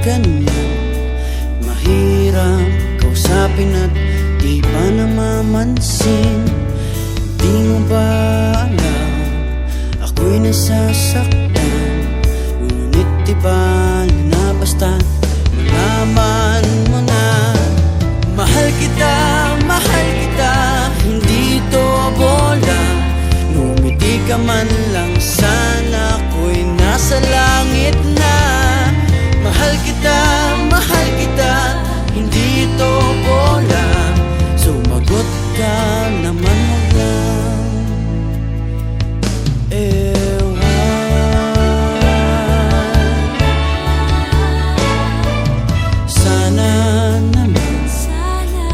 ganyan? Mahirap kausapin at di pa namamansin. Di mo ba alam, ako'y nasasaktan? Ngunit di bali na basta malaman mo na. Mahal kita, hindi to bola. Ngumiti ka man lang, sana ako'y nasa langit na. Mahal kita, hindi to bola. Sumagot ka naman mo lang. Sana naman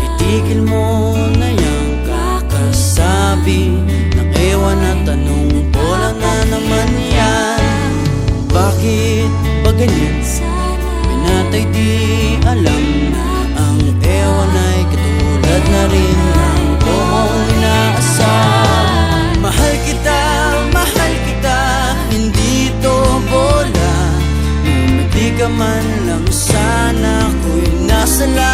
itigil mo na yung kakasabi ng ewan at tanong bola na naman yan. Bakit ba ganyan? Pinatay di alam. Ang ewan ay katulad na rin ng buong inaasam. Mahal kita, hindi to bola. Ngumiti ka man lang, sana ako'y nasa langit.